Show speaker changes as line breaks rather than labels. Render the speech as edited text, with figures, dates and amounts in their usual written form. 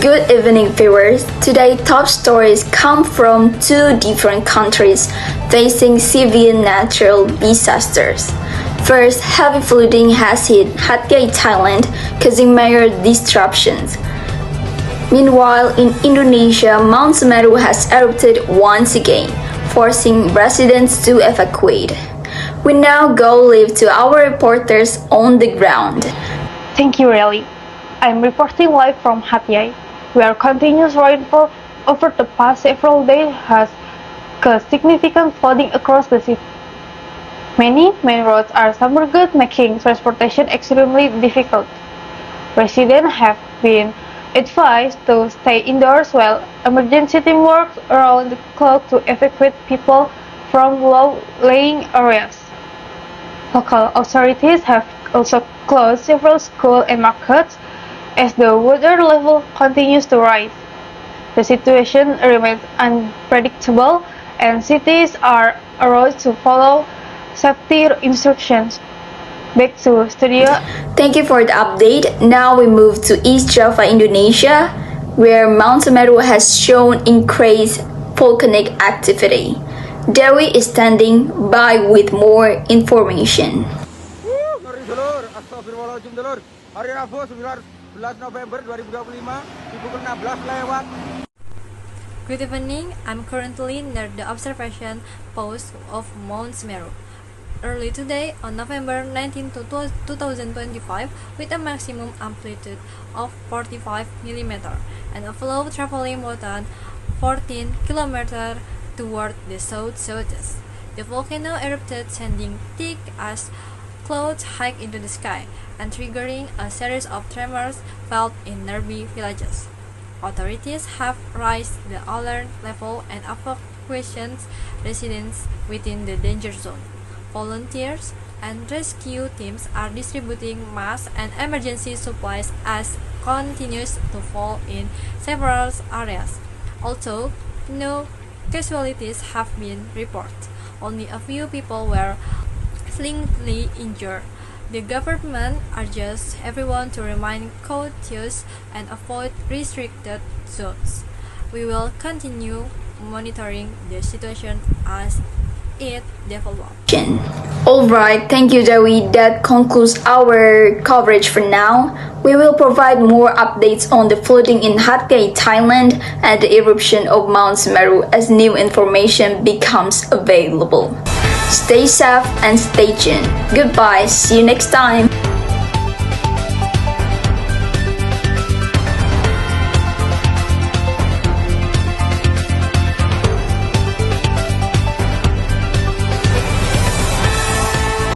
Good evening, viewers. Today, top stories come from two different countries facing severe natural disasters. First, heavy flooding has hit Hatyai, Thailand, causing major disruptions. Meanwhile, in Indonesia, Mount Semeru has erupted once again, forcing residents to evacuate. We now go live to our reporters on the ground.
Thank you, Relly. I'm reporting live from Hatyai, where continuous rainfall over the past several days has caused significant flooding across the city. Many main roads are submerged, making transportation extremely difficult. Residents have been advised to stay indoors while emergency team works around the clock to evacuate people from low-lying areas. Local authorities have also closed several schools and markets as the water level continues to rise. The situation remains unpredictable and cities are urged to follow safety instructions. Back to studio.
Thank you for the update. Now we move to East Java, Indonesia, where Mount Semeru has shown increased volcanic activity. Dewi is standing by with more information.
Astagfirullahaladzim, Dulur. Hari Rabu 11 November 2025 di pukul 16 lewat.
Good evening, I'm currently near the observation post of Mount Semeru. Early today, on November 19, 2025, with a maximum amplitude of 45 mm and a flow traveling more than 14 km toward the south-southeast. The volcano erupted, sending thick ash clouds high into the sky and triggering a series of tremors felt in nearby villages. Authorities have raised the alert level and evacuated residents within the danger zone. Volunteers and rescue teams are distributing mass and emergency supplies as continues to fall in several areas. Although no casualties have been reported, only a few people were slightly injured. The government urges everyone to remain cautious and avoid restricted zones. We will continue monitoring the situation as it develops.
Alright, thank you, Dewi. That concludes our coverage for now. We will provide more updates on the flooding in Hatyai, Thailand, and the eruption of Mount Semeru as new information becomes available. Stay safe and stay tuned. Goodbye, see you next time.